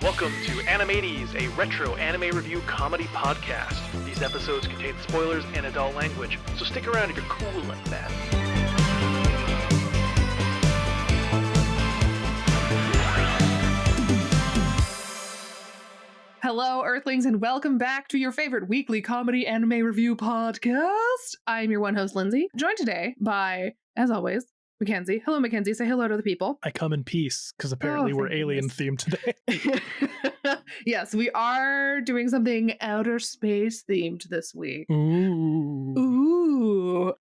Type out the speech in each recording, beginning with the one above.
Welcome to Animates, a retro anime review comedy podcast. These episodes contain spoilers and adult language, so stick around if you're cool like that. Hello, Earthlings, and welcome back to your favorite weekly comedy anime review podcast. I'm your one host, Lindsay, joined today by, as always, Mackenzie. Hello, Mackenzie. Say hello to the people. I come in peace, because apparently we're alien themed today. Yes, we are doing something outer space themed this week. Ooh.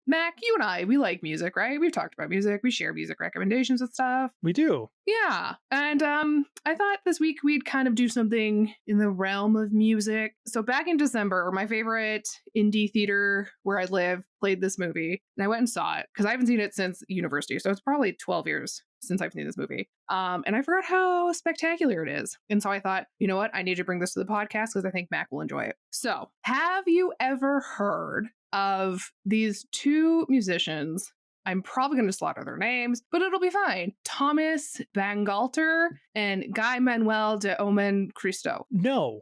Mac, you and I, we like music, right? We've talked about music. We share music recommendations and stuff. We do. Yeah. And I thought this week we'd kind of do something in the realm of music. So back in December, my favorite indie theater where I live played this movie. And I went and saw it because I haven't seen it since university. So it's probably 12 years since I've seen this movie. And I forgot how spectacular it is. And so I thought, you know what? I need to bring this to the podcast because I think Mac will enjoy it. So have you ever heard of these two musicians? I'm probably going to slaughter their names, but it'll be fine. Thomas Bangalter and Guy Manuel de Omen Cristo. No.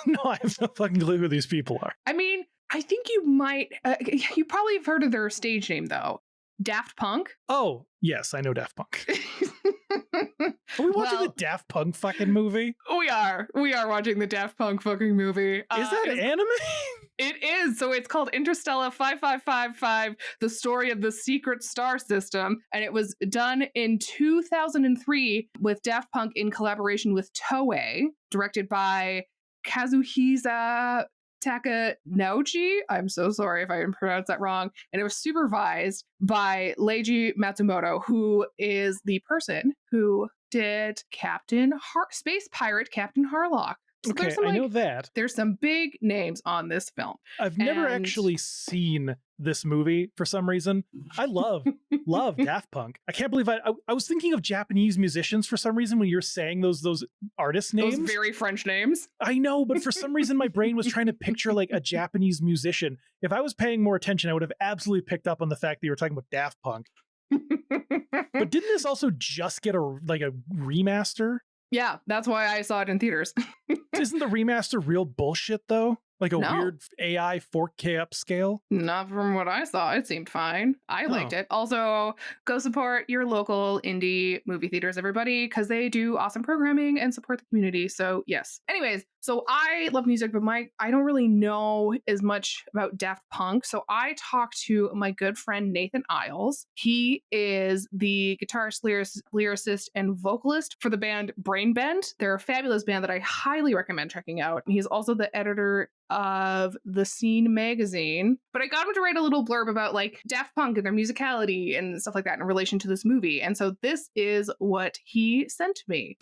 No, I have no fucking clue who these people are. I mean, I think you might, you probably have heard of their stage name though. Daft Punk? Oh, yes, I know Daft Punk. Are we watching the Daft Punk fucking movie? We are watching the Daft Punk fucking movie. Is that anime? It is. So it's called Interstella 5555, the story of the secret star system. And it was done in 2003 with Daft Punk in collaboration with Toei, directed by Kazuhisa Takanouchi. I'm so sorry if I pronounced that wrong. And it was supervised by Leiji Matsumoto, who is the person who did Space Pirate Captain Harlock. So okay, I know that. There's some big names on this film. I've never actually seen this movie for some reason. I love Daft Punk. I can't believe I was thinking of Japanese musicians for some reason when you're saying those artist names. Those very French names. I know, but for some reason my brain was trying to picture like a Japanese musician. If I was paying more attention, I would have absolutely picked up on the fact that you were talking about Daft Punk. But didn't this also just get a remaster? Yeah, that's why I saw it in theaters. Isn't the remaster real bullshit though? Like a weird AI 4K upscale? Not from what I saw. It seemed fine. I liked it. Also, go support your local indie movie theaters, everybody, because they do awesome programming and support the community. So yes. Anyways, so I love music, but I don't really know as much about Daft Punk. So I talked to my good friend Nathan Isles. He is the guitarist, lyricist, and vocalist for the band Brainbend. They're a fabulous band that I highly recommend checking out. He's also the editor of The Scene magazine. But I got him to write a little blurb about like Daft Punk and their musicality and stuff like that in relation to this movie. And so this is what he sent me.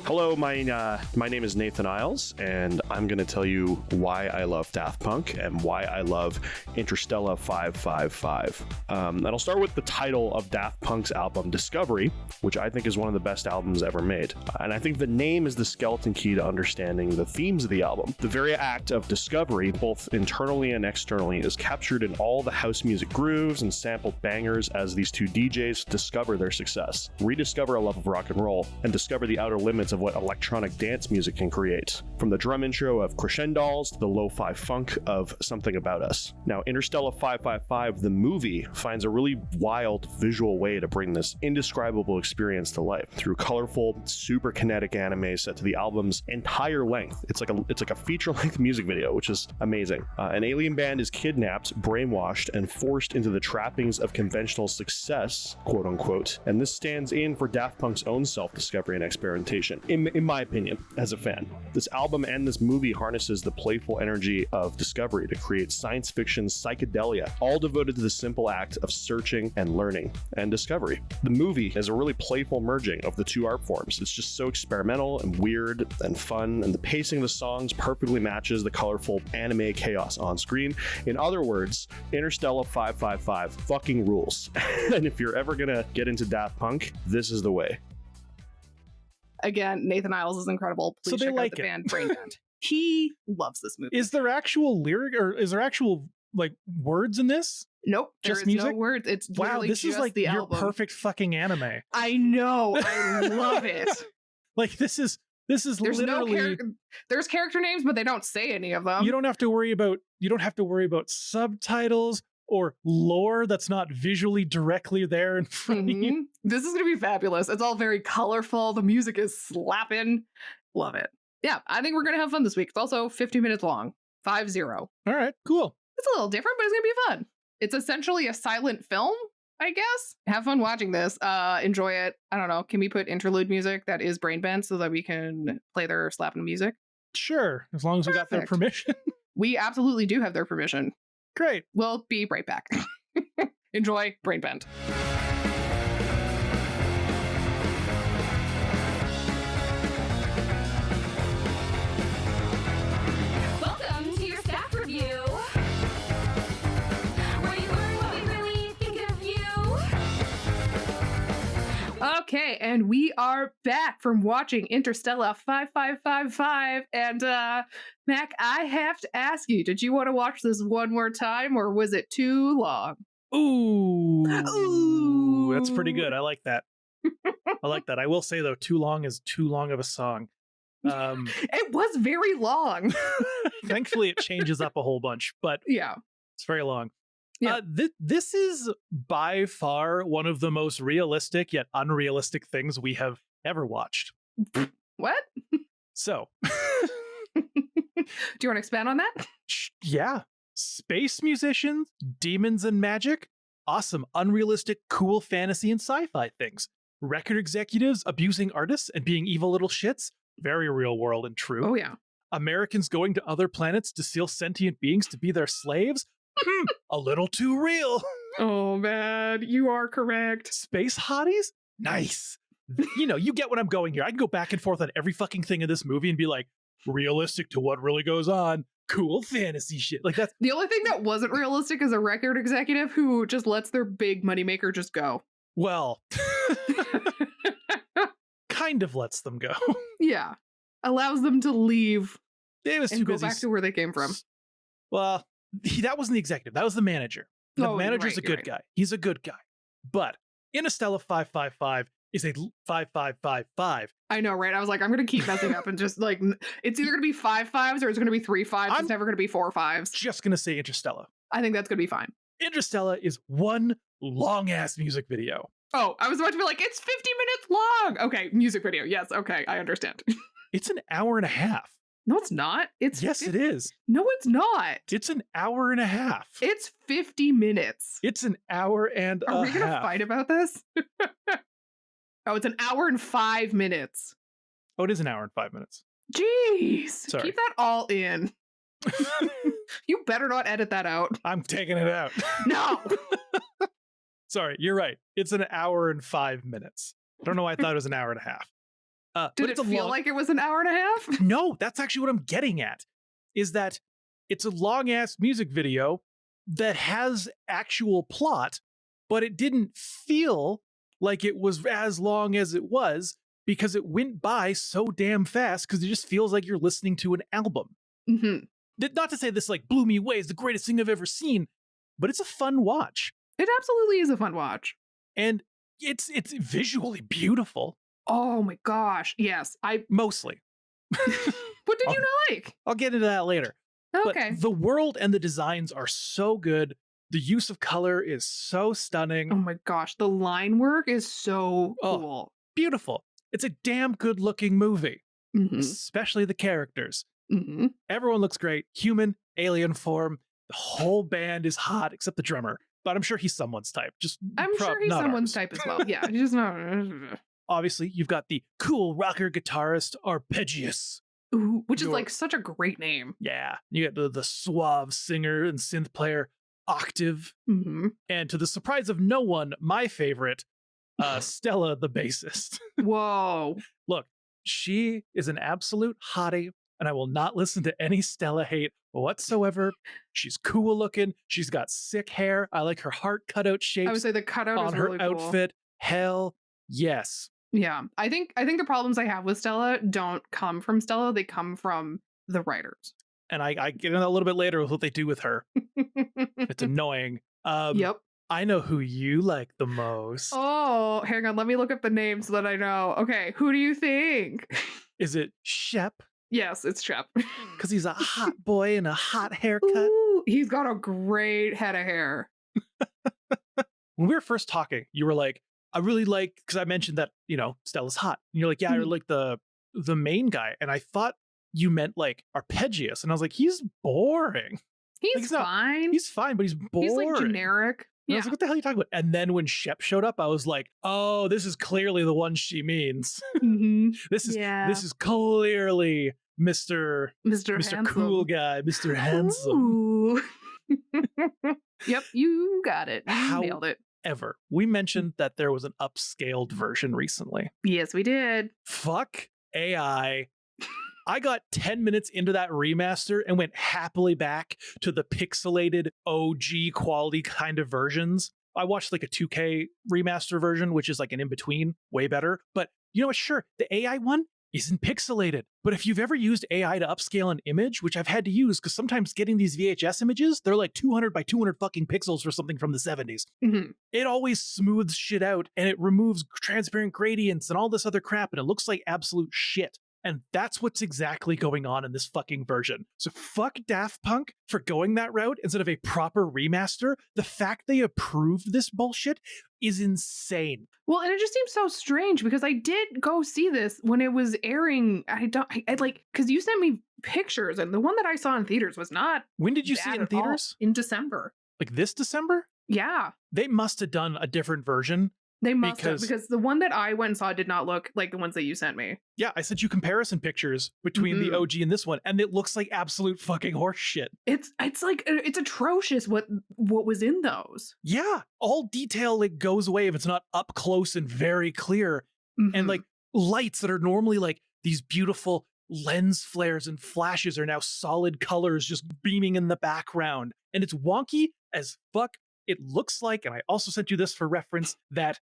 Hello, my name is Nathan Isles, and I'm going to tell you why I love Daft Punk and why I love Interstella 555. And I'll start with the title of Daft Punk's album, Discovery, which I think is one of the best albums ever made. And I think the name is the skeleton key to understanding the themes of the album. The very act of discovery, both internally and externally, is captured in all the house music grooves and sampled bangers as these two DJs discover their success, rediscover a love of rock and roll, and discover the outer limits of what electronic dance music can create, from the drum intro of Crescendos to the lo-fi funk of Something About Us. Now, Interstella 555, the movie, finds a really wild visual way to bring this indescribable experience to life through colorful, super kinetic anime set to the album's entire length. It's like a feature-length music video, which is amazing. An alien band is kidnapped, brainwashed, and forced into the trappings of conventional success, quote unquote, and this stands in for Daft Punk's own self-discovery and experimentation. In my opinion, as a fan, this album and this movie harnesses the playful energy of discovery to create science fiction psychedelia, all devoted to the simple act of searching and learning and discovery. The movie is a really playful merging of the two art forms. It's just so experimental and weird and fun, and the pacing of the songs perfectly matches the colorful anime chaos on screen. In other words, Interstella 555 fucking rules. And if you're ever gonna get into Daft Punk, this is the way. Again, Nathan Isles is incredible. Please check out the band Brainbend. He loves this movie. Is there actual lyric or is there actual like words in this? Nope, just there is music? no words. It's wow, this just is like the your album. Perfect fucking anime. I know. I love it. Like this is There's literally there's character names, but they don't say any of them. you don't have to worry about subtitles or lore that's not visually directly there in front of you. This is gonna be fabulous. It's all very colorful. The music is slapping. Love it. Yeah, I think we're gonna have fun this week. It's also 50 minutes long. 50. All right, cool. It's a little different, but it's gonna be fun. It's essentially a silent film, I guess. Have fun watching this. Enjoy it. I don't know. Can we put interlude music that is brain bent so that we can play their slapping music? Sure, as long as we got their Perfect. permission. We absolutely do have their permission. Great. We'll be right back. Enjoy Brain Bend. Welcome to your staff review, where you learn what we really think of you. Okay, and we are back from watching Interstella 5555. And Mac, I have to ask you, did you want to watch this one more time or was it too long? Ooh, that's pretty good. I like that. I like that. I will say though, too long is too long of a song. It was very long. Thankfully, it changes up a whole bunch, but Yeah. it's very long. Yeah. This is by far one of the most realistic yet unrealistic things we have ever watched. What? So, Do you want to expand on that? yeah, space musicians, demons and magic, awesome, unrealistic, cool fantasy and sci-fi things. Record executives abusing artists and being evil little shits, very real world and true. Oh, yeah. Americans going to other planets to steal sentient beings to be their slaves, a little too real. Oh, man. You are correct. Space hotties? Nice. You know, you get what I'm going here. I can go back and forth on every fucking thing in this movie and be like, realistic to what really goes on. Cool fantasy shit. Like that's The only thing that wasn't realistic is a record executive who just lets their big moneymaker just go. well, kind of lets them go. Yeah. Allows them to leave It was too and go busy. back to where they came from. Well, that wasn't the executive. That was the manager. The Oh, you're manager's right, a you're good right. guy. He's a good guy. But Interstella 555 is a 5555. I know, right? I was like, I'm going to keep messing up and just like, it's either going to be 5 5s or it's going to be 3 5s. I'm It's never going to be 4 5s. Just gonna say Interstella. I think that's going to be fine. Interstella is one long ass music video. Oh, I was about to be like, it's 50 minutes long. Okay, music video. Yes, okay, I understand. It's an hour and a half. No, it's not. It's Yes, it is. No, it's not. It's an hour and a half. It's 50 minutes. It's an hour and Are a we going to half. fight about this? Oh, it's an hour and 5 minutes. Oh, it is an hour and 5 minutes. Jeez. Sorry. Keep that all in. You better not edit that out. I'm taking it out. No. Sorry, you're right. It's an hour and 5 minutes. I don't know why I thought it was an hour and a half. Did but it it's a feel long- like it was an hour and a half? No, that's actually what I'm getting at. Is that it's a long ass music video that has actual plot, but it didn't feel like it was as long as it was because it went by so damn fast because it just feels like you're listening to an album. Mm-hmm. Not to say this like blew me away, it's the greatest thing I've ever seen, but it's a fun watch. It absolutely is a fun watch. And it's visually beautiful, Oh my gosh. Yes. mostly. What did you not like? I'll get into that later. Okay. But the world and the designs are so good. The use of color is so stunning. Oh my gosh. The line work is so Oh. cool. Beautiful. It's a damn good looking movie, Mm-hmm. especially the characters. Mm-hmm. Everyone looks great. Human, alien form. The whole band is hot except the drummer. But I'm sure he's someone's type. Just I'm sure he's not someone's ours. type as well. Yeah. He's just not. Obviously, you've got the cool rocker guitarist Arpeggius. Ooh, which is Your- like such a great name. Yeah. You got the suave singer and synth player Octave. Mm-hmm. And to the surprise of no one, my favorite, Stella, the bassist. Whoa. Look, she is an absolute hottie, and I will not listen to any Stella hate whatsoever. She's cool looking. She's got sick hair. I like her heart cutout I would shapes say the cutout on is her really cool. outfit. Hell yes. Yeah. I think the problems I have with Stella don't come from Stella. They come from the writers. And I get into that a little bit later with what they do with her. It's annoying. Yep. I know who you like the most. Oh, hang on. Let me look up the name so that I know. Okay, who do you think? Is it Shep? Yes, it's Shep. Because he's a hot boy and a hot haircut. Ooh, he's got a great head of hair. When we were first talking, you were like, I really like, because I mentioned that, Stella's hot. And you're like, yeah, I really like the main guy. And I thought you meant like arpeggios. And I was like, he's boring. He's fine. He's fine, but he's boring. He's like generic. And I Yeah. was like, what the hell are you talking about? And then when Shep showed up, I was like, oh, this is clearly the one she means. Mm-hmm. This is clearly Mr. Handsome. Cool Guy, Mr. Handsome. Ooh. Yep, you got it. You nailed it. Ever. We mentioned that there was an upscaled version recently. Yes, we did. Fuck AI. I got 10 minutes into that remaster and went happily back to the pixelated OG quality kind of versions. I watched like a 2K remaster version, which is like an in-between, way better. But you know what? Sure, the AI one isn't pixelated. But if you've ever used AI to upscale an image, which I've had to use because sometimes getting these VHS images, they're like 200 by 200 fucking pixels for something from the 70s. Mm-hmm. It always smooths shit out and it removes transparent gradients and all this other crap and it looks like absolute shit. And that's what's exactly going on in this fucking version. So fuck Daft Punk for going that route instead of a proper remaster. The fact they approved this bullshit is insane. Well, and it just seems so strange because I did go see this when it was airing. I like, because you sent me pictures and the one that I saw in theaters was not. When did you see bad it in at all. theaters? In December. Like this December? Yeah. They must have done a different version. They must have, because the one that I went and saw did not look like the ones that you sent me. Yeah, I sent you comparison pictures between the OG and this one, and it looks like absolute fucking horse shit. It's like it's atrocious what was in those. Yeah, all detail like goes away if it's not up close and very clear, and like lights that are normally like these beautiful lens flares and flashes are now solid colors just beaming in the background, and it's wonky as fuck. It looks like, and I also sent you this for reference, that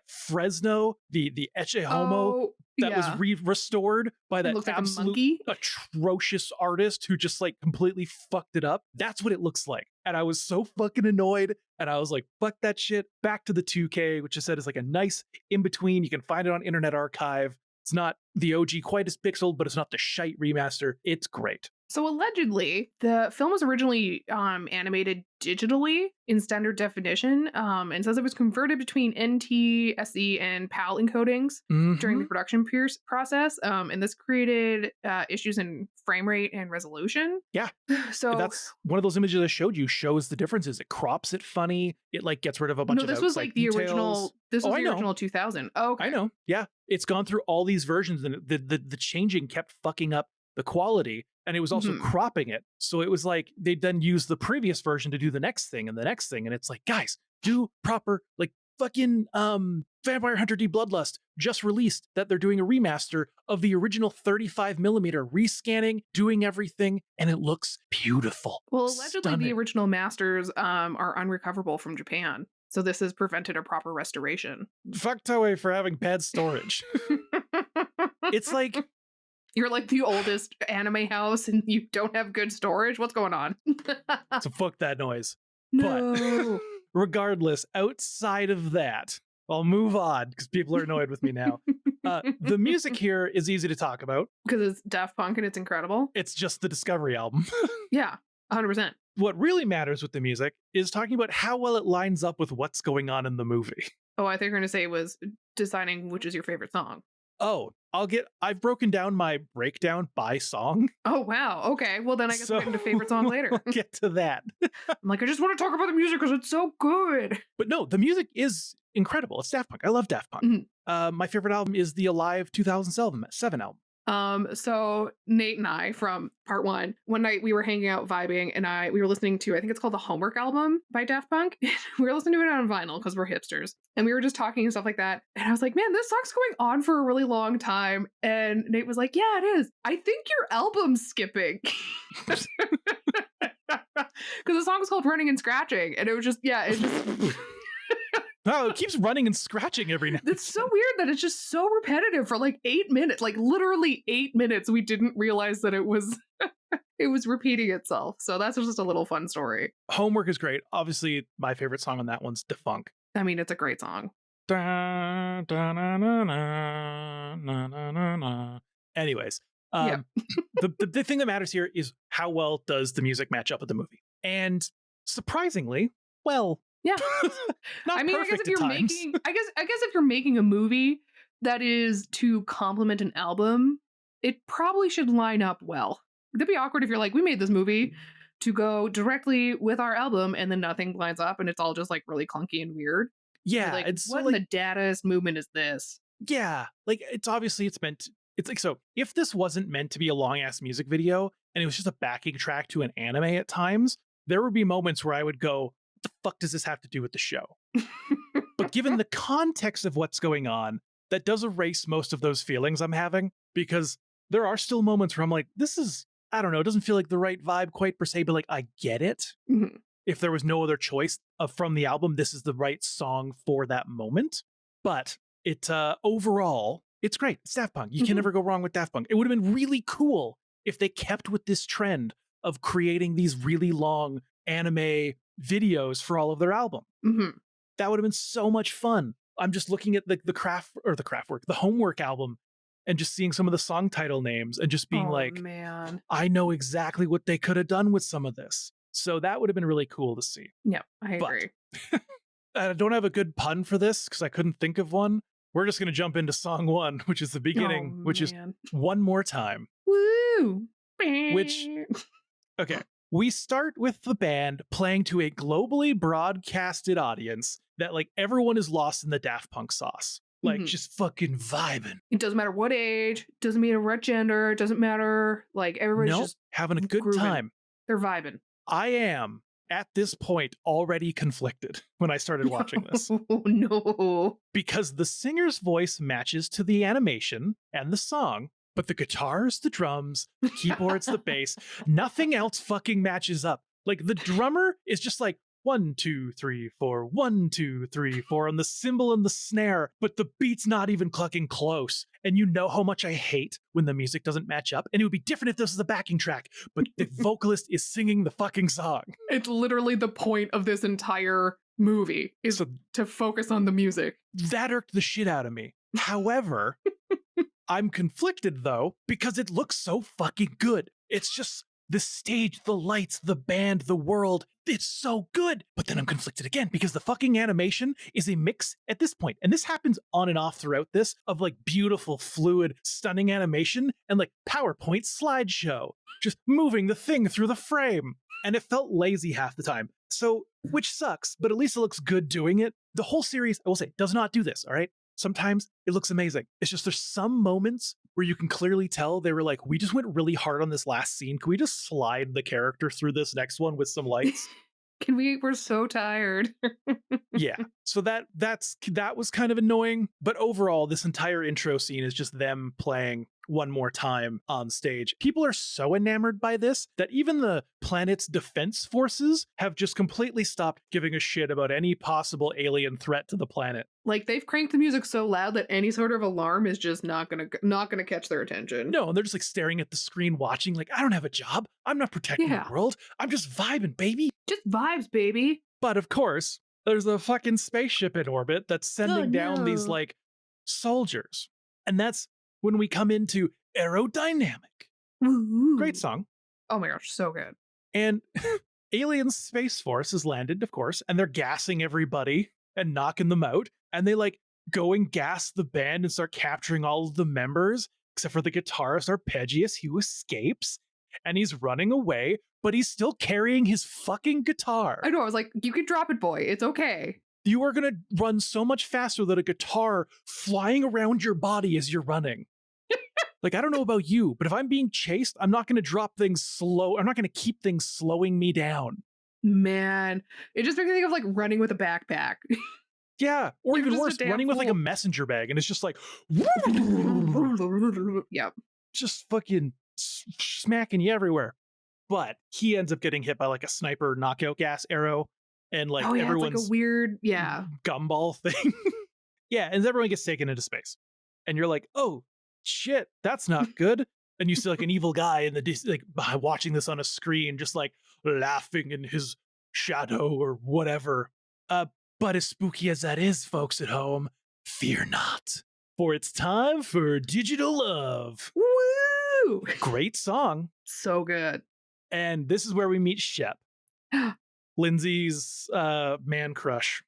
Fresno, the Ecce Homo that was restored by that looks like absolute atrocious artist who just like completely fucked it up. That's what it looks like. And I was so fucking annoyed. And I was like, fuck that shit. Back to the 2K, which I said is like a nice in-between. You can find it on Internet Archive. It's not the OG quite as pixeled, but it's not the shite remaster. It's great. So allegedly, the film was originally animated digitally in standard definition, and says it was converted between NTSC and PAL encodings during the production process, and this created issues in frame rate and resolution. Yeah, so that's one of those images I showed you. Shows the differences. It crops it funny. It like gets rid of a bunch of this was like the details. original. This was the original 2000. Oh, okay. I know. Yeah, it's gone through all these versions, and the changing kept fucking up the quality. And it was also cropping it. So it was like they'd then use the previous version to do the next thing and the next thing. And it's like, guys, do proper, like fucking Vampire Hunter D Bloodlust just released that they're doing a remaster of the original 35 millimeter, rescanning, doing everything, and it looks beautiful. Well, allegedly the original masters are unrecoverable from Japan. So this has prevented a proper restoration. Fuck Toei for having bad storage. It's like, you're like the oldest anime house and you don't have good storage? What's going on? So fuck that noise. No. But regardless, outside of that, I'll move on because people are annoyed with me now. The music here is easy to talk about. Because it's Daft Punk and it's incredible. It's just the Discovery album. Yeah, 100%. What really matters with the music is talking about how well it lines up with what's going on in the movie. Oh, I think you're going to say it was deciding which is your favorite song. Oh, I've broken down my breakdown by song. Oh, wow. Okay. Well, then I guess we'll get into favorite song later. We'll get to that. I'm like, I just want to talk about the music because it's so good. But no, the music is incredible. It's Daft Punk. I love Daft Punk. My favorite album is the Alive 2007 album. So Nate and I from part one night we were hanging out vibing and we were listening to, I think it's called the Homework album by Daft Punk. We were listening to it on vinyl because we're hipsters and we were just talking and stuff like that. And I was like, man, this song's going on for a really long time. And Nate was like, yeah, it is. I think your album's skipping. Because the song was called Running and Scratching. And it was just, it just... Oh, it keeps running and scratching every now and It's so weird that it's just so repetitive for like 8 minutes, like literally 8 minutes. We didn't realize that it was it was repeating itself. So that's just a little fun story. Homework is great. Obviously, my favorite song on that one's Defunk. I mean, it's a great song. Da, da, na, na, na, na, na, na, na. Anyways, Yeah. the thing that matters here is how well does the music match up with the movie? And surprisingly, well, Yeah. not I mean, I guess perfect if at you're times. making, I guess if you're making a movie that is to complement an album, it probably should line up well. It'd be awkward if you're like, we made this movie to go directly with our album, and then nothing lines up, and it's all just like really clunky and weird. Yeah, You're like, it's what like, in the Dadaist movement is this? yeah, like it's obviously it's like, so if this wasn't meant to be a long ass music video and it was just a backing track to an anime at times, there would be moments where I would go, what the fuck does this have to do with the show? But given the context of what's going on, that does erase most of those feelings I'm having, because there are still moments where I'm like, this is, I don't know, it doesn't feel like the right vibe quite per se, but like I get it. Mhm. If there was no other choice from the album, this is the right song for that moment. But it overall, it's great. It's Daft Punk. You can never go wrong with Daft Punk. It would have been really cool if they kept with this trend of creating these really long anime videos for all of their album. Mhm. That would have been so much fun. I'm just looking at the homework album, and just seeing some of the song title names and just being Oh, like, man. I know exactly what they could have done with some of this. So that would have been really cool to see. Yeah, I But- agree. I don't have a good pun for this because I couldn't think of one. We're just going to jump into song one, which is the beginning, Oh, which is man. One More Time. Woo! Which- Okay. We start with the band playing to a globally broadcasted audience that like everyone is lost in the Daft Punk sauce. Like Mhm. just fucking vibing. It doesn't matter what age, doesn't matter what gender, it doesn't matter. Like everybody's Nope, just having a good grooving. time. they're vibing. I am at this point already conflicted when I started watching this. Oh no. Because the singer's voice matches to the animation and the song, but the guitars, the drums, the keyboards, the bass, nothing else fucking matches up. Like the drummer is just like 1, 2, 3, 4, 1, 2, 3, 4 on the cymbal and the snare, but the beat's not even clucking close. And you know how much I hate when the music doesn't match up. And it would be different if this was a backing track, but the vocalist is singing the fucking song. It's literally the point of this entire movie is So to focus on the music. that irked the shit out of me. However, I'm conflicted though, because it looks so fucking good. It's just the stage, the lights, the band, the world. It's so good. But then I'm conflicted again because the fucking animation is a mix at this point. And this happens on and off throughout this of like beautiful, fluid, stunning animation and like PowerPoint slideshow, just moving the thing through the frame. And it felt lazy half the time. So, which sucks, but at least it looks good doing it. The whole series, I will say, does not do this, all right? Sometimes it looks amazing. It's just there's some moments where you can clearly tell they were like, we just went really hard on this last scene. Can we just slide the character through this next one with some lights? We're so tired. Yeah. So that was kind of annoying. But overall, this entire intro scene is just them playing One More Time on stage. People are so enamored by this that even the planet's defense forces have just completely stopped giving a shit about any possible alien threat to the planet. Like they've cranked the music so loud that any sort of alarm is just not gonna catch their attention. No, and they're just like staring at the screen watching like, I don't have a job. I'm not protecting Yeah. the world. I'm just vibing, baby. Just vibes, baby. But of course, there's a fucking spaceship in orbit that's sending down these no. like soldiers. And that's when we come into Aerodynamic. Woo. Great song. Oh my gosh, so good. And Alien Space Force has landed, of course, and they're gassing everybody and knocking them out. And they like go and gas the band and start capturing all of the members, except for the guitarist Arpeggius, who escapes and he's running away, but he's still carrying his fucking guitar. I know, I was like, you can drop it, boy. It's okay. You are going to run so much faster than a guitar flying around your body as you're running. Like, I don't know about you, but if I'm being chased, I'm not going to drop things slow. I'm not going to keep things slowing me down. Man, it just makes me think of like running with a backpack. Yeah. Or You're even just a worse, damn running with like a fool. messenger bag and it's just like, Yep. just fucking smacking you everywhere. But he ends up getting hit by like a sniper knockout gas arrow and like Oh yeah, it's everyone's like a weird, yeah. gumball thing. Yeah, and everyone gets taken into space. And you're like, oh shit, that's not good. and you see like an evil guy in the like watching this on a screen, just like laughing in his shadow or whatever. But as spooky as that is, folks at home, fear not, for it's time for Digital Love. Woo! Great song. So good. And this is where we meet Shep, Lindsay's man crush.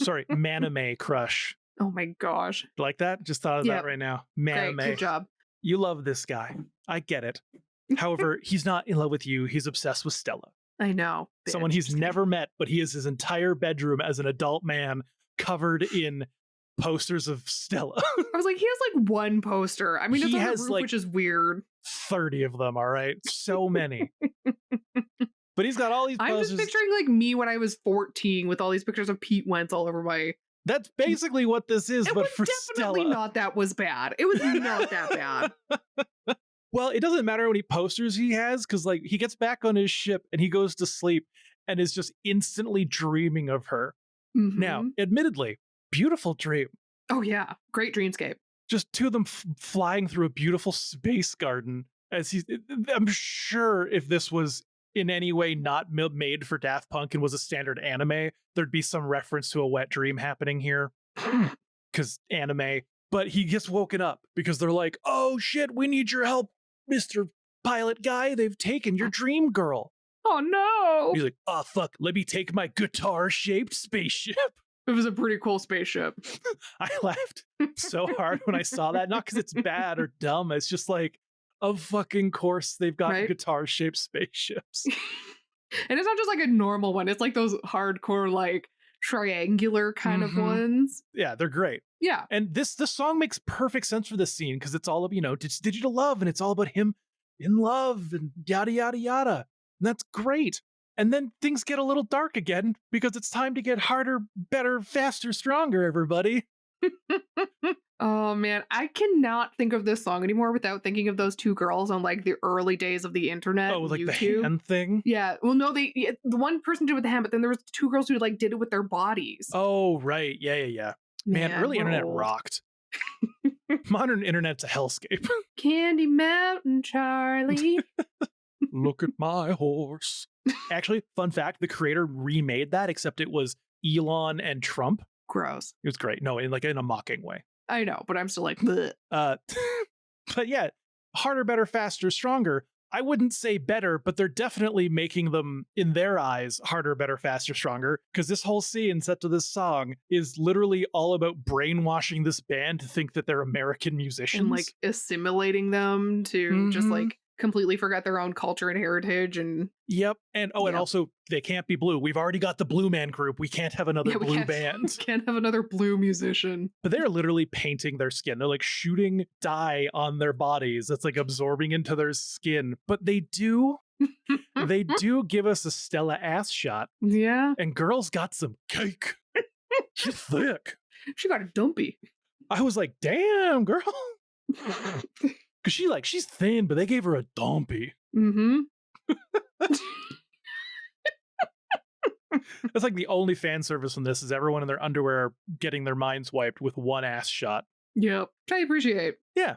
Sorry, manime crush. Oh my gosh. Like that? Just thought of that right now. Manime. Great. Good job. You love this guy. I get it. However, he's not in love with you. He's obsessed with Stella. I know. Someone he's never met, but he has his entire bedroom as an adult man covered in posters of Stella. I was like, he has like one poster. I mean, it's He on the has, roof, like, which is weird. 30 of them, all right? So many. But he's got all these I'm posters. just picturing like me when I was 14 with all these pictures of Pete Wentz all over my... That's basically what this is, It but was for definitely Stella. not that was bad. It was not that bad. Well, it doesn't matter how many posters he has, because like he gets back on his ship and he goes to sleep and is just instantly dreaming of her. Now, Mhm. admittedly, beautiful dream. Oh yeah, great dreamscape. Just two of them flying through a beautiful space garden. I'm sure if this was in any way not made for Daft Punk and was a standard anime, there'd be some reference to a wet dream happening here. Because anime. But he gets woken up because they're like, oh shit, we need your help, Mr. Pilot Guy. They've taken your dream girl. Oh no! He's like, oh fuck, let me take my guitar-shaped spaceship. It was a pretty cool spaceship. I laughed so hard when I saw that. Not because it's bad or dumb. It's just like, of fucking course they've got Right? guitar-shaped spaceships. And it's not just like a normal one. It's like those hardcore, like triangular kind of Mhm. ones. Yeah, they're great. Yeah. And this song makes perfect sense for this scene because it's all of, it's digital love and it's all about him in love and yada, yada, yada. And that's great. And then things get a little dark again because it's time to get harder, better, faster, stronger, everybody. Oh man, I cannot think of this song anymore without thinking of those two girls on like the early days of the internet. Oh, and like the YouTube. hand thing? Yeah. Well, no, the one person did it with the hand, but then there was two girls who like did it with their bodies. Oh, right. Yeah. Man, early we're internet old. rocked. Modern internet's a hellscape. Candy Mountain Charlie. Look at my horse. Actually, fun fact, the creator remade that, except it was Elon and Trump. Gross. It was great. No, in a mocking way. I know, but I'm still like, bleh. But yeah, harder, better, faster, stronger. I wouldn't say better, but they're definitely making them, in their eyes, harder, better, faster, stronger. Because this whole scene set to this song is literally all about brainwashing this band to think that they're American musicians. And like assimilating them to just Mhm. like completely forget their own culture and heritage. And Yep. And and Yep. also they can't be blue. We've already got the Blue Man Group. We can't have another yeah, we blue can't, band. can't have another blue musician. But they're literally painting their skin. They're like shooting dye on their bodies that's like absorbing into their skin. But they do give us a Stella ass shot. Yeah. And girl's got some cake. She's thick. She got a dumpy. I was like, damn, girl. Cause she's thin, but they gave her a dumpy. Mm-hmm. That's like the only fan service in this is everyone in their underwear getting their minds wiped with one ass shot. Yep. Which I appreciate. Yeah.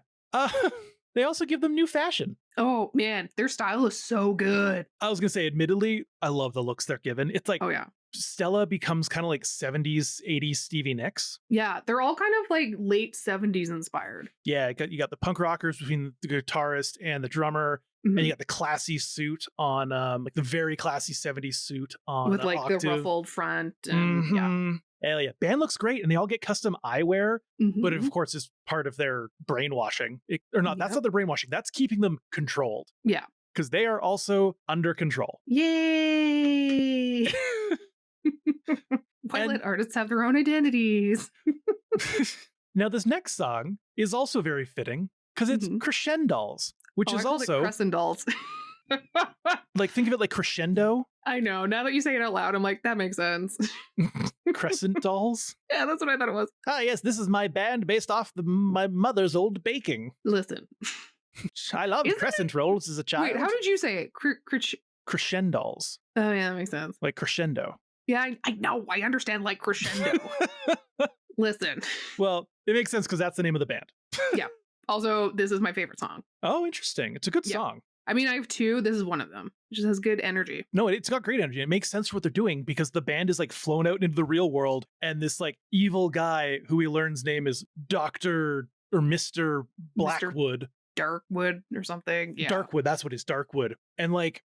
They also give them new fashion. Oh man, their style is so good. I was gonna say, admittedly, I love the looks they're given. It's like Oh yeah. Stella becomes kind of like 70s, 80s Stevie Nicks. Yeah, they're all kind of like late 70s inspired. Yeah, you got the punk rockers between the guitarist and the drummer, and you got the classy suit on, like the very classy 70s suit on With like Octave. the ruffled front and yeah. Mhm. Hell yeah. Band looks great, and they all get custom eyewear, but Mhm. of course it's part of their brainwashing. That's Yep. not their brainwashing. That's keeping them controlled. Yeah. Because they are also under control. Yay! Pilot artists have their own identities. Now, this next song is also very fitting because it's Mhm. crescendos, which Oh, is I called also it Crescent Dolls. like, think of it like crescendo, I know. Now that you say it out loud, I'm like, that makes sense. crescent dolls. Yeah, that's what I thought it was. Ah, yes, this is my band based off my mother's old baking. Listen. I loved Isn't crescent rolls as a child. Wait, how did you say it? Crescendos, Oh, yeah, that makes sense. like crescendo. Yeah, I know. I understand like crescendo. Listen. Well, it makes sense because that's the name of the band. Yeah. Also, this is my favorite song. Oh, interesting. It's a good Yeah. song. I mean, I have two. This is one of them. It just has good energy. No, it's got great energy. It makes sense for what they're doing because the band is like flown out into the real world, and this like evil guy who he learns name is Dr. or Mr. Blackwood. Darkwood or something. Yeah. Darkwood, that's what it is, Darkwood. And like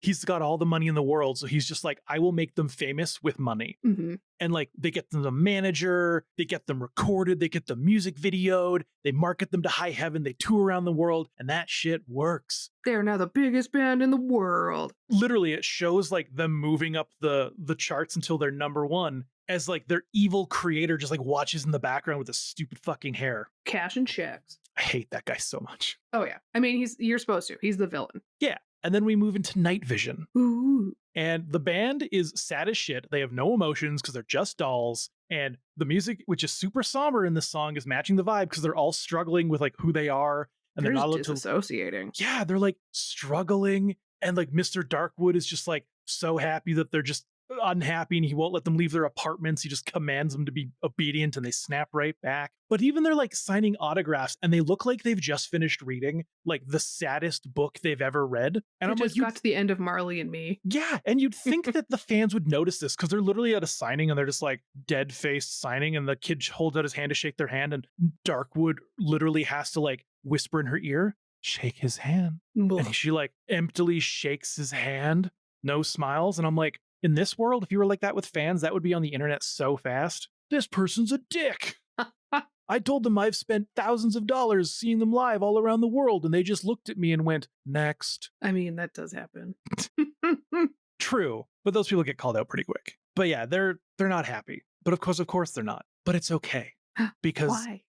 he's got all the money in the world, so he's just like, I will make them famous with money. Mhm. And like they get them a manager, they get them recorded, they get the music videoed, they market them to high heaven, they tour around the world, and that shit works. They're now the biggest band in the world. Literally, it shows like them moving up the charts until they're number one, as like their evil creator just like watches in the background with his stupid fucking hair. Cash and checks. I hate that guy so much. Oh yeah. I mean, you're supposed to. He's the villain. Yeah. And then we move into Night Vision. Ooh. And the band is sad as shit. They have no emotions because they're just dolls. And the music, which is super somber in this song, is matching the vibe because they're all struggling with like who they are. And they're not allowed to. Disassociating. Yeah, they're like struggling. And like Mr. Darkwood is just like so happy that they're just unhappy and he won't let them leave their apartments. He just commands them to be obedient and they snap right back. But even they're like signing autographs and they look like they've just finished reading like the saddest book they've ever read. And I'm just like, got to the end of Marley and Me. yeah. And you'd think that the fans would notice this because they're literally at a signing and they're just like dead faced signing. And the kid holds out his hand to shake their hand. And Darkwood literally has to like whisper in her ear, shake his hand. And she like emptily shakes his hand, no smiles. And I'm like, in this world, if you were like that with fans, that would be on the internet so fast. This person's a dick. I told them I've spent thousands of dollars seeing them live all around the world, and they just looked at me and went, next. I mean, that does happen. True, but those people get called out pretty quick. But yeah, they're not happy. But of course they're not. But it's okay because Why?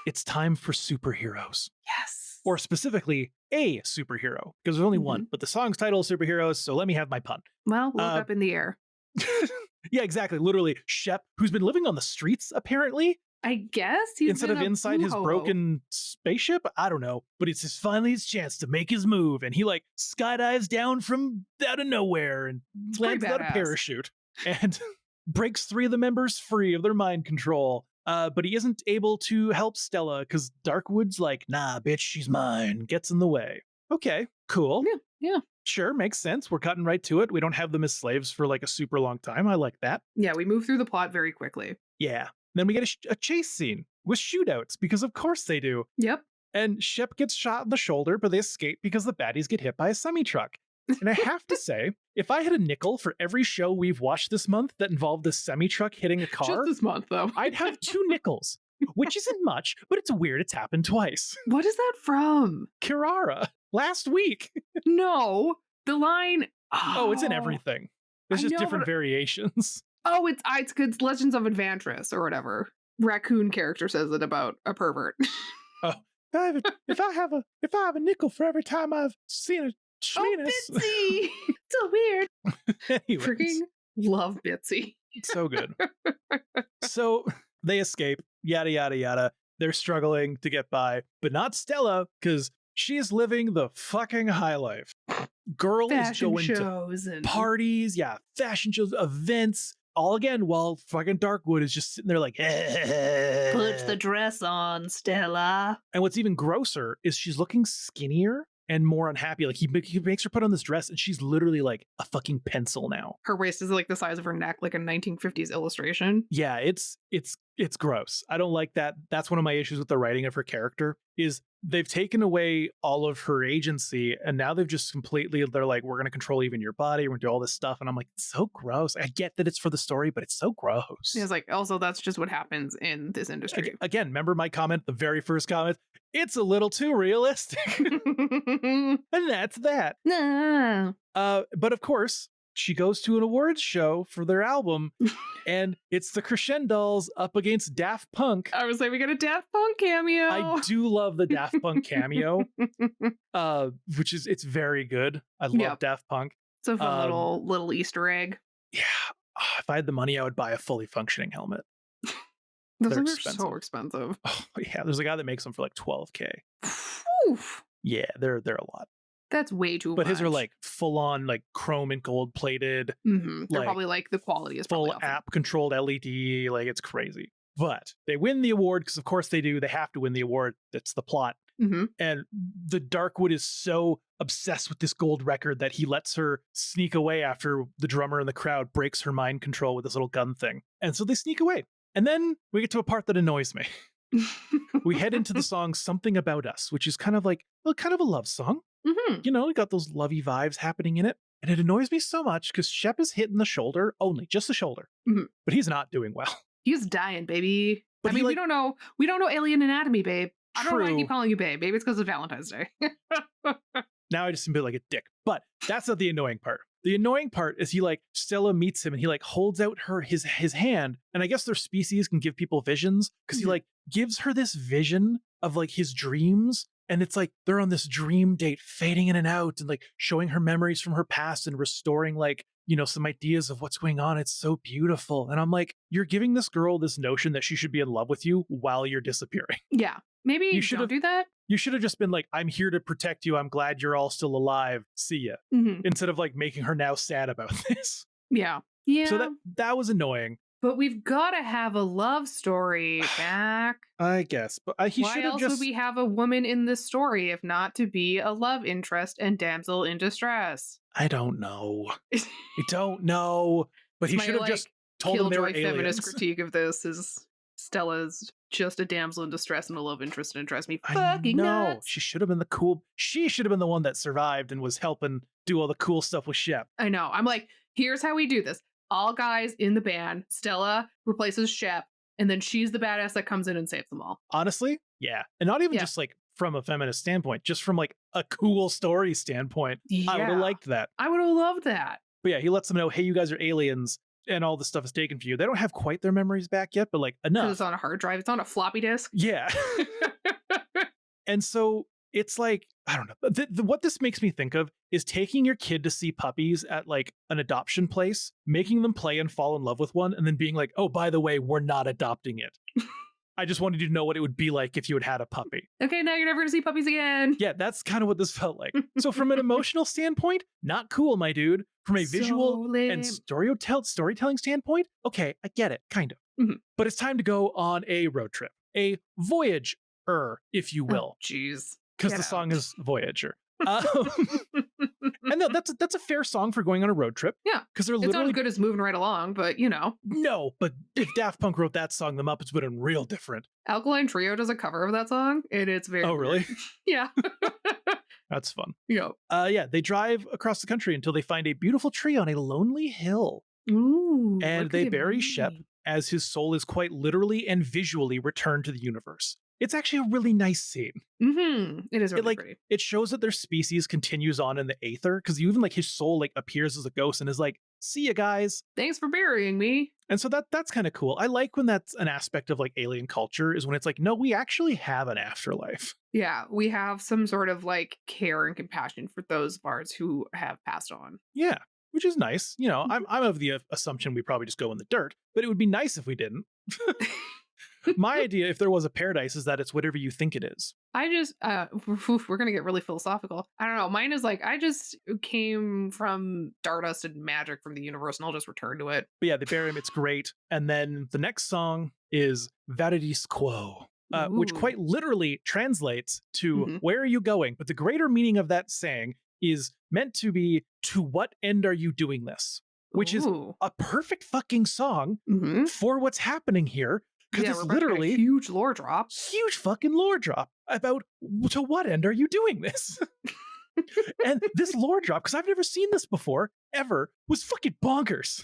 it's time for superheroes. Yes. Or specifically, a superhero, because there's only one. But the song's title is Superheroes, so let me have my pun. Well, look up in the air. Yeah, exactly. Literally, Shep, who's been living on the streets, apparently, I guess he's instead of inside his broken spaceship. I don't know, but it's finally his chance to make his move, and he like skydives down from out of nowhere and lands without a parachute and breaks 3 of the members free of their mind control. But he isn't able to help Stella because Darkwood's like, nah, bitch, she's mine. Gets in the way. Okay, cool. Yeah. Sure, makes sense. We're cutting right to it. We don't have them as slaves for like a super long time. I like that. Yeah, we move through the plot very quickly. Yeah. Then we get a chase scene with shootouts because of course they do. Yep. And Shep gets shot in the shoulder, but they escape because the baddies get hit by a semi-truck. And I have to say, if I had a nickel for every show we've watched this month that involved a semi-truck hitting a car, Just this month, though. I'd have 2 nickels, which isn't much, but it's weird. It's happened twice. What is that from? Kirara, last week. No, the line. Oh, it's in everything. There's I just know, different but- variations. Oh, it's Legends of Advantris or whatever. Raccoon character says it about a pervert. If I have a nickel for every time I've seen a Oh, Bitsy! So weird. Anyways, Freaking love Bitsy. so good. So they escape, yada, yada, yada. They're struggling to get by, but not Stella, because she's living the fucking high life. Girl Fashion is going shows to and parties, yeah, fashion shows, events, all again, while fucking Darkwood is just sitting there like, puts the dress on, Stella. And what's even grosser is she's looking skinnier and more unhappy. Like he makes her put on this dress and she's literally like a fucking pencil now. Her waist is like the size of her neck, like a 1950s illustration. Yeah, it's gross. I don't like that. That's one of my issues with the writing of her character is they've taken away all of her agency and now they've just completely, they're like, we're going to control even your body. We're going to do all this stuff. And I'm like, it's so gross. I get that it's for the story, but it's so gross. It's like, also, that's just what happens in this industry. Again, remember my comment, the very first comment? It's a little too realistic. And that's that. No. But of course, she goes to an awards show for their album, and it's the Crescendos up against Daft Punk. I was like, we got a Daft Punk cameo. I do love the Daft Punk cameo, which is, it's very good. I love Daft Punk. It's a fun little Easter egg. Yeah. If I had the money, I would buy a fully functioning helmet. Those They're are so expensive. Oh, yeah. There's a guy that makes them for like $12K. Oof. Yeah, they're a lot. That's way too much. But his are like full on like chrome and gold plated. They're like, probably like the quality is full probably off. app controlled LED. Like it's crazy. But they win the award because, of course, they do. They have to win the award. That's the plot. Mm-hmm. And the Darkwood is so obsessed with this gold record that he lets her sneak away after the drummer in the crowd breaks her mind control with this little gun thing. And so they sneak away. And then we get to a part that annoys me. We head into the song Something About Us, which is kind of like, well, kind of a love song. Mm-hmm. You know, we got those lovey vibes happening in it. And it annoys me so much because Shep is hit in the shoulder, only just the shoulder. Mhm. But he's not doing well. He's dying, baby. But I mean, he, we don't know alien anatomy, babe. I don't know why I True. keep calling you babe. Maybe it's because of Valentine's Day. Now I just seem a bit like a dick. But that's not the annoying part. The annoying part is Stella meets him and he like holds out his hand. And I guess their species can give people visions because he like gives her this vision of like his dreams. And it's like they're on this dream date, fading in and out and like showing her memories from her past and restoring like, you know, some ideas of what's going on. It's so beautiful. And I'm like, you're giving this girl this notion that she should be in love with you while you're disappearing. Yeah. Maybe You you should don't do that. You should have just been like, I'm here to protect you. I'm glad you're all still alive. See ya. Mm-hmm. Instead of like making her now sad about this. Yeah. Yeah. So that was annoying, but we've got to have a love story back. I guess. But he Why should have else just. would we have a woman in this story if not to be a love interest and damsel in distress? I don't know. I don't know. But he My, should have like, just told them they were Killjoy feminist aliens. critique of this is Stella's just a damsel in distress and a love interest, and it drives me I fucking know. nuts. She should have been the cool. She should have been the one that survived and was helping do all the cool stuff with Shep. I know. I'm like, here's how we do this. All guys in the band. Stella replaces Shep, and then she's the badass that comes in and saves them all. Honestly, yeah. And not even Yeah. just like from a feminist standpoint, just from like a cool story standpoint. I would have Yeah. liked that. I would have loved that. But yeah, he lets them know, hey, you guys are aliens and all this stuff is taken from you. They don't have quite their memories back yet, but like 'Cause enough. it's on a hard drive. It's on a floppy disk. Yeah. And so it's like, I don't know. What this makes me think of is taking your kid to see puppies at like an adoption place, making them play and fall in love with one, and then being like, oh, by the way, we're not adopting it. I just wanted you to know what it would be like if you had had a puppy. Okay, now you're never going to see puppies again. Yeah, that's kind of what this felt like. So from an emotional standpoint, not cool, my dude. From a visual and storytelling standpoint, okay, I get it, kind of. Mhm. But it's time to go on a road trip, a voyage, if you will, Jeez. because Get the song out. is Voyager. And no, that's a fair song for going on a road trip. Yeah. Because they're It's not literally as good as moving right along, but you know. no. But if Daft Punk wrote that song, the Muppets would have been real different. Alkaline Trio does a cover of that song, and it's very Oh, really? Yeah. That's fun. Yeah. Yeah, they drive across the country until they find a beautiful tree on a lonely hill. Ooh. And what they could it bury be? Shep as his soul is quite literally and visually returned to the universe. It's actually a really nice scene. Mm-hmm. It is really like pretty. it shows that their species continues on in the aether because even like his soul like appears as a ghost and is like, see ya guys. Thanks for burying me. And so that's kind of cool. I like when that's an aspect of like alien culture is when it's like, no, we actually have an afterlife. Yeah, we have some sort of like care and compassion for those of ours who have passed on. Yeah, which is nice. You know, I'm of the assumption we probably just go in the dirt, but it would be nice if we didn't. My idea, if there was a paradise, is that it's whatever you think it is. I just, we're going to get really philosophical. I don't know. Mine is like, I just came from stardust and magic from the universe and I'll just return to it. But yeah, they bury him. It's great. And then the next song is Vadidis Quo, which Ooh. quite literally translates to Mhm. where are you going? But the greater meaning of that saying is meant to be, to what end are you doing this? Which is Ooh. a perfect fucking song Mhm. for what's happening here. Because Yeah, it's we're about to get a literally huge lore drop. huge fucking lore drop about to what end are you doing this? And this lore drop, because I've never seen this before, ever, was fucking bonkers.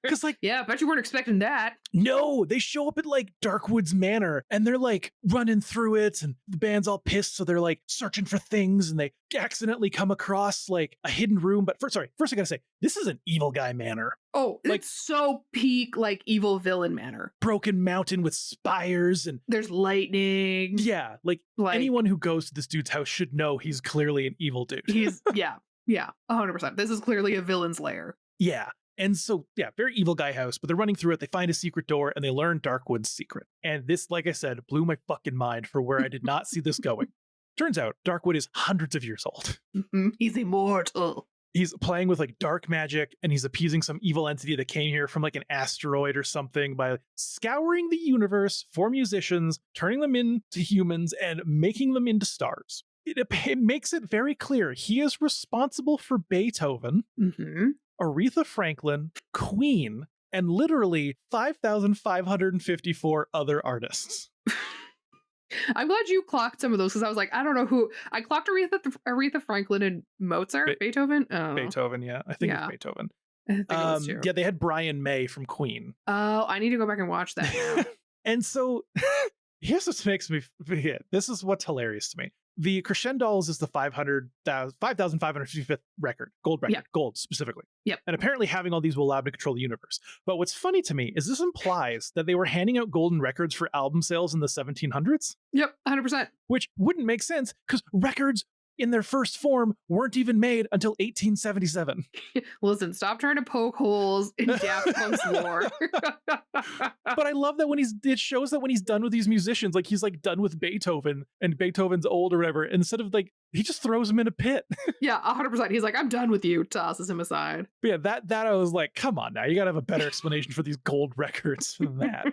Because like, Yeah, I bet you weren't expecting that. no, they show up at like Darkwood's Manor and they're like running through it and the band's all pissed. So they're like searching for things and they accidentally come across like a hidden room. But first I gotta say, this is an evil guy manor. Oh, Like- it's so peak like evil villain manner. Broken mountain with spires and There's lightning. yeah, like anyone who goes to this dude's house should know he's clearly an evil dude. He's, yeah, 100%. This is clearly a villain's lair. Yeah. And so, yeah, very evil guy house, but they're running through it. They find a secret door and they learn Darkwood's secret. And this, like I said, blew my fucking mind for where I did not see this going. Turns out Darkwood is hundreds of years old. Mhm. He's immortal. he's playing with like dark magic, and he's appeasing some evil entity that came here from like an asteroid or something by scouring the universe for musicians, turning them into humans, and making them into stars. It makes it very clear he is responsible for Beethoven, Aretha Franklin, Queen, and literally 5,554 other artists. I'm glad you clocked some of those because I was like, I don't know who. I clocked Aretha Franklin and Mozart, Beethoven. Oh. Beethoven, yeah. I think it's Beethoven. I think it was too. Yeah, they had Brian May from Queen. Oh, I need to go back and watch that now. And so here's what makes me forget. This is what's hilarious to me. The Crescendos is the 5,555th record, gold record, gold specifically. Yep. And apparently having all these will allow them to control the universe. But what's funny to me is this implies that they were handing out golden records for album sales in the 1700s. Yep, 100%. Which wouldn't make sense because records in their first form weren't even made until 1877. Listen, stop trying to poke holes in Daft Punk's lore. But I love that when it shows that when he's done with these musicians, like he's like done with Beethoven and Beethoven's old or whatever, instead of like, he just throws them in a pit. Yeah, 100%. He's like, I'm done with you, tosses him aside. But yeah, that I was like, come on now, you gotta have a better explanation for these gold records than that.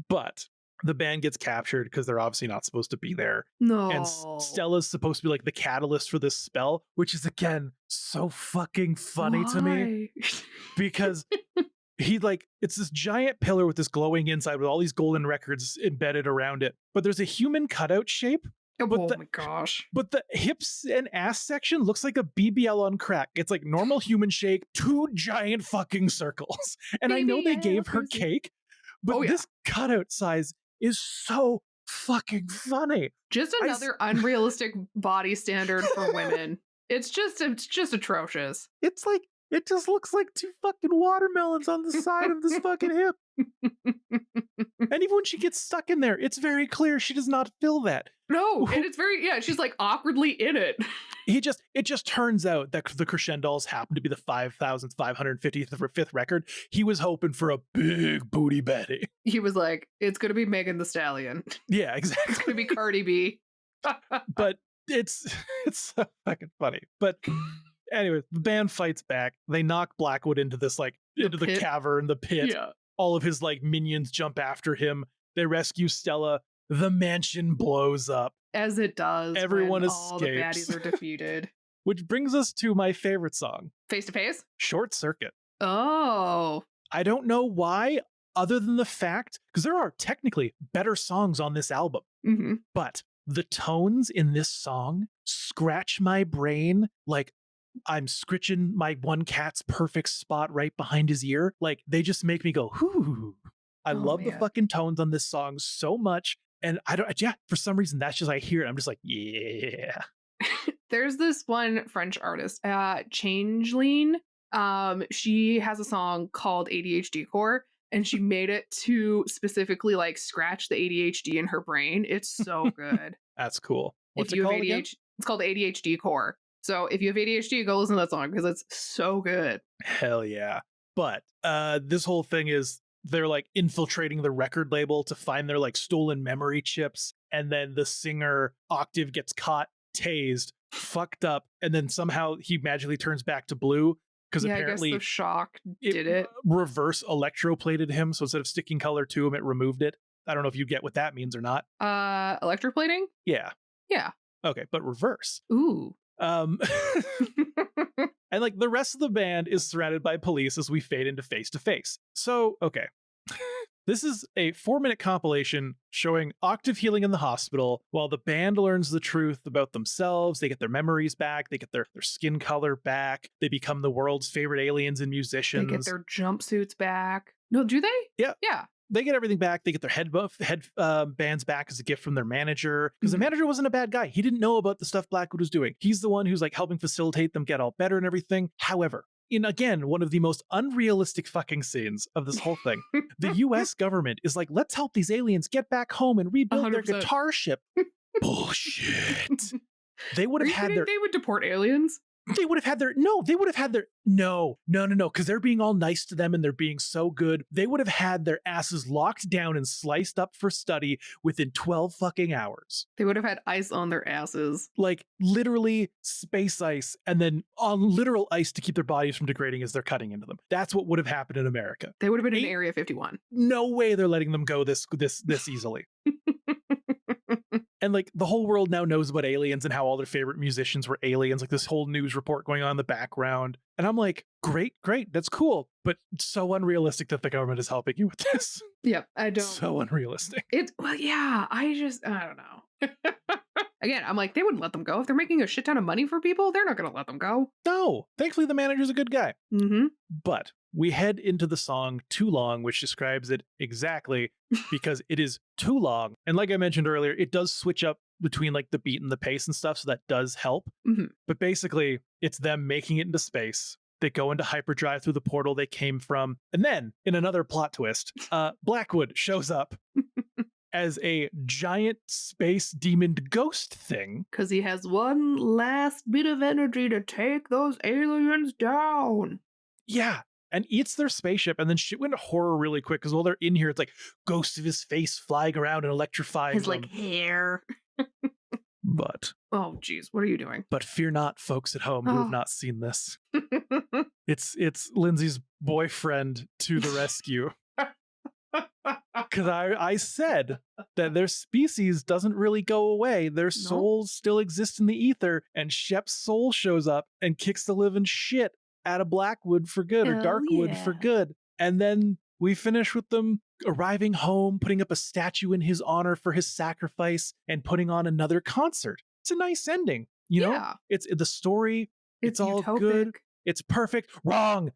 But the band gets captured because they're obviously not supposed to be there. No. And Stella's supposed to be like the catalyst for this spell, which is again so fucking funny to me. Because it's this giant pillar with this glowing inside with all these golden records embedded around it. But there's a human cutout shape. Oh my gosh. But the hips and ass section looks like a BBL on crack. It's like normal human shape, 2 giant fucking circles. And I know they gave her cake, but this cutout size is so fucking funny. Just another unrealistic body standard for women. It's just atrocious. It's like, it just looks like 2 fucking watermelons on the side of this fucking hip. And even when she gets stuck in there, it's very clear she does not fill that. No, and it's very, she's like awkwardly in it. It just turns out that the Crescendos happen to be the 5,555th record. He was hoping for a big booty Betty. He was like, it's going to be Megan Thee Stallion. Yeah, exactly. It's going to be Cardi B. But it's so fucking funny. But anyway, the band fights back. They knock Blackwood into this into the cavern, the pit. Yeah. All of his like minions jump after him. They rescue Stella. The mansion blows up. As it does. Everyone when escapes. All the baddies are defeated. Which brings us to my favorite song. Face to Face? Short Circuit. Oh. I don't know why, other than the fact, because there are technically better songs on this album. Mm-hmm. But the tones in this song scratch my brain like I'm scritching my one cat's perfect spot right behind his ear. Like, they just make me go, whoo. I love the fucking tones on this song so much. And for some reason, that's just, I hear it. I'm just like, yeah. There's this one French artist, Changeline. She has a song called ADHD Core, and she made it to specifically like scratch the ADHD in her brain. It's so good. That's cool. What's it called again? It's called ADHD Core. So if you have ADHD, go listen to that song because it's so good. Hell yeah. But this whole thing is they're like infiltrating the record label to find their like stolen memory chips. And then the singer Octave gets caught, tased, fucked up. And then somehow he magically turns back to blue because apparently I guess the shock did it. Reverse electroplated him. So instead of sticking color to him, it removed it. I don't know if you get what that means or not. Electroplating? Yeah. Yeah. Okay, but reverse. Ooh. And like the rest of the band is surrounded by police as we fade into Face to Face. So, okay. This is a 4-minute compilation showing Octave healing in the hospital while the band learns the truth about themselves. They get their memories back. They get their skin color back. They become the world's favorite aliens and musicians. They get their jumpsuits back. No, do they? Yeah. Yeah. They get everything back. They get their bands back as a gift from their manager. Because the manager wasn't a bad guy. He didn't know about the stuff Blackwood was doing. He's the one who's like helping facilitate them get all better and everything. However, in again, one of the most unrealistic fucking scenes of this whole thing, the US government is like, let's help these aliens get back home and rebuild 100%. Their guitar ship. Bullshit. They would have had their... They would deport aliens? They would have had their no, because they're being all nice to them and they're being so good. They would have had their asses locked down and sliced up for study within 12 fucking hours. They would have had ice on their asses. Like literally space ice, and then on literal ice to keep their bodies from degrading as they're cutting into them. That's what would have happened in America. They would have been in Area 51. No way they're letting them go this easily. And like the whole world now knows about aliens and how all their favorite musicians were aliens, like this whole news report going on in the background. And I'm like, great, that's cool. But so unrealistic that the government is helping you with this. Yep, I don't. So unrealistic. I don't know. Again, I'm like, they wouldn't let them go. If they're making a shit ton of money for people, they're not going to let them go. No, thankfully the manager's a good guy. Mm-hmm. But we head into the song Too Long, which describes it exactly because it is too long. And like I mentioned earlier, it does switch up between like the beat and the pace and stuff. So that does help. Mm-hmm. But basically, it's them making it into space. They go into hyperdrive through the portal they came from. And then, in another plot twist, Blackwood shows up as a giant space demon ghost thing. Because he has one last bit of energy to take those aliens down. Yeah. And eats their spaceship. And then shit went horror really quick because while they're in here, it's like ghosts of his face flying around and electrifying His them. like hair. But oh, geez, what are you doing? But fear not, folks at home who have not seen this. It's Lindsay's boyfriend to the rescue. Because I said that their species doesn't really go away. Their souls still exist in the ether, and Shep's soul shows up and kicks the living shit out of Blackwood for good, or Darkwood for good. And then we finish with them arriving home, putting up a statue in his honor for his sacrifice, and putting on another concert. It's a nice ending, you know? It's the story. It's all utopic. good. It's perfect. Wrong.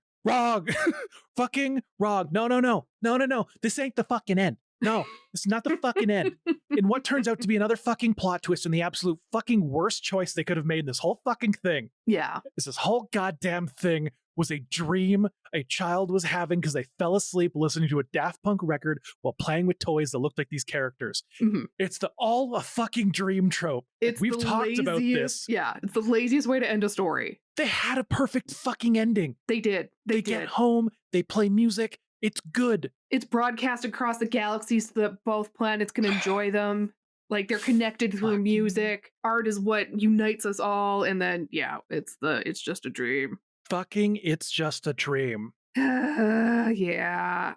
Fucking wrong. No. This ain't the fucking end. No, it's not the fucking end. In what turns out to be another fucking plot twist and the absolute fucking worst choice they could have made in this whole fucking thing. Yeah. Is this whole goddamn thing was a dream a child was having because they fell asleep listening to a Daft Punk record while playing with toys that looked like these characters. Mm-hmm. It's all a fucking dream trope. We've talked about this. Yeah, it's the laziest way to end a story. They had a perfect fucking ending. They did. They did. Get home, they play music. It's good. It's broadcast across the galaxy so that both planets can enjoy them. Like they're connected through music. Art is what unites us all. And then, yeah, it's just a dream. Fucking it's just a dream. Yeah.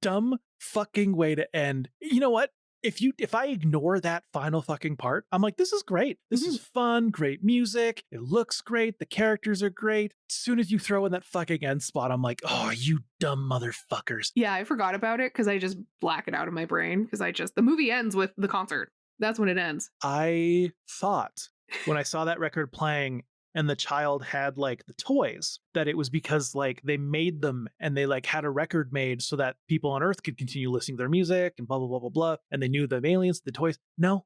Dumb fucking way to end. You know what? If I ignore that final fucking part, I'm like, this is great. This is fun, great music. It looks great. The characters are great. As soon as you throw in that fucking end spot, I'm like, oh, you dumb motherfuckers. Yeah, I forgot about it because I just black it out of my brain because the movie ends with the concert. That's when it ends. I thought when I saw that record playing and the child had like the toys that it was because like they made them and they like had a record made so that people on Earth could continue listening to their music and blah, blah, blah, blah, blah. And they knew the aliens, the toys. No,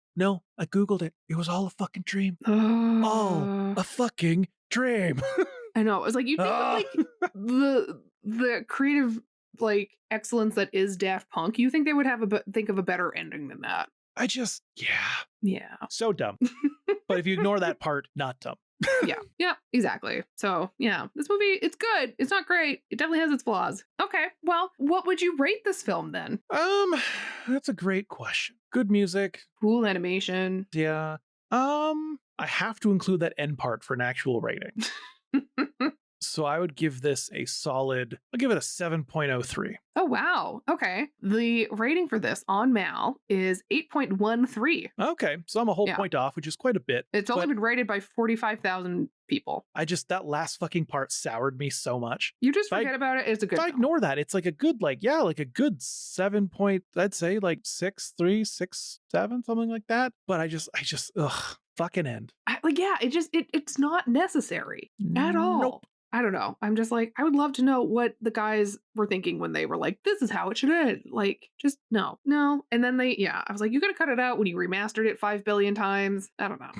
I Googled it. It was all a fucking dream. All a fucking dream. I know. It was like, you think of like the creative like excellence that is Daft Punk, you think they would think of a better ending than that. Yeah. So dumb. But if you ignore that part, not dumb. Yeah, exactly. So yeah, this movie, it's good. It's not great. It definitely has its flaws. Okay, well, what would you rate this film then? That's a great question. Good music. Cool animation. Yeah. I have to include that end part for an actual rating. So I would give this I'll give it a 7.03. Oh, wow. Okay. The rating for this on Mal is 8.13. Okay. So I'm a whole point off, which is quite a bit. It's only been rated by 45,000 people. That last fucking part soured me so much. You just forget about it. It's a good film. I ignore that. It's like a good, like a good 7 point, I'd say like 6.3, 6.7, something like that. But I just, fucking end. It's not necessary at all. Nope. I don't know. I'm just like, I would love to know what the guys were thinking when they were like, this is how it should end. Like, just no. And then I was like, you could have cut it out when you remastered it 5 billion times. I don't know.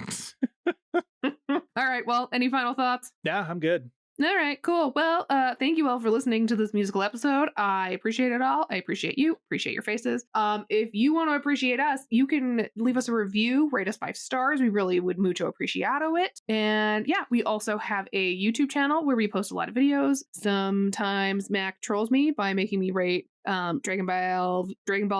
All right. Well, any final thoughts? Yeah, I'm good. All right, cool. Well, thank you all for listening to this musical episode. I appreciate it all. I appreciate you. Appreciate your faces. If you want to appreciate us, you can leave us a review, rate us 5 stars. We really would mucho appreciato it. And yeah, we also have a YouTube channel where we post a lot of videos. Sometimes Mac trolls me by making me rate Dragon Ball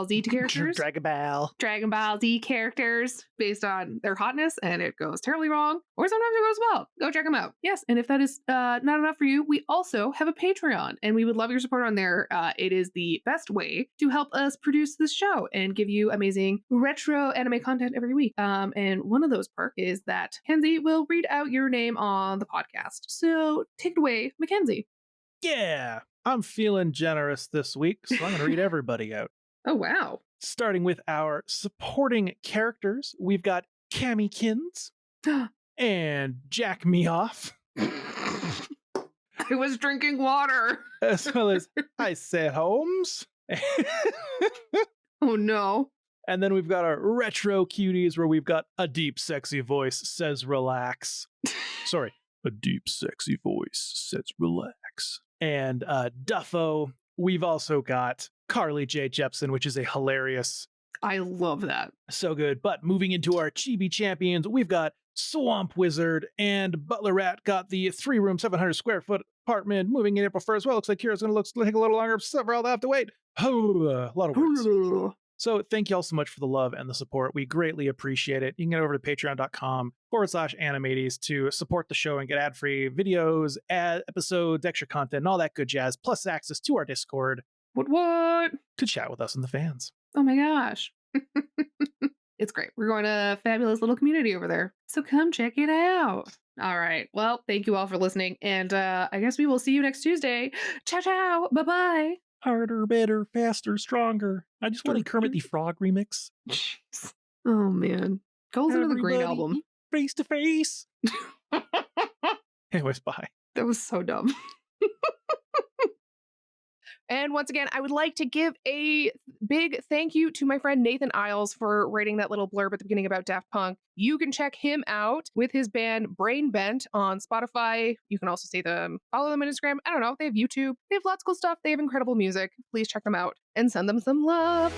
Z characters. Dragon Ball Z characters based on their hotness, and it goes terribly wrong, or sometimes it goes well. Go check them out. Yes, and if that is not enough for you, we also have a Patreon, and we would love your support on there. It is the best way to help us produce this show and give you amazing retro anime content every week. And one of those perks is that Kenzie will read out your name on the podcast. So take it away, Mackenzie. Yeah, I'm feeling generous this week, so I'm going to read everybody out. Oh, wow. Starting with our supporting characters, we've got Cammy Kins and Jack Me Off, I was drinking water. as well as I Say Holmes. Oh, no. And then we've got our retro cuties where we've got a deep, sexy voice says relax. Sorry, a deep, sexy voice says relax. And Duffo, we've also got Carly J. Jepsen, which is a hilarious. I love that. So good. But moving into our chibi champions, we've got Swamp Wizard and Butler Rat got the 3-room, 700 square foot apartment moving in April 1st. Well, looks like Kira's going to take a little longer. Several have to wait. A lot of words. So thank you all so much for the love and the support. We greatly appreciate it. You can get over to patreon.com/animates to support the show and get ad-free videos, episodes, extra content, and all that good jazz, plus access to our Discord What? to chat with us and the fans. Oh my gosh. It's great. We're going to a fabulous little community over there. So come check it out. All right. Well, thank you all for listening. And I guess we will see you next Tuesday. Ciao, ciao. Bye-bye. Harder, better, faster, stronger. I just want a Kermit the Frog remix. Jeez. Oh, man. Goes into the Green Everybody album. Face to face. Anyways, bye. That was so dumb. And once again, I would like to give a big thank you to my friend Nathan Isles for writing that little blurb at the beginning about Daft Punk. You can check him out with his band Brain Bent on Spotify. You can also follow them on Instagram. I don't know. They have YouTube. They have lots of cool stuff. They have incredible music. Please check them out and send them some love.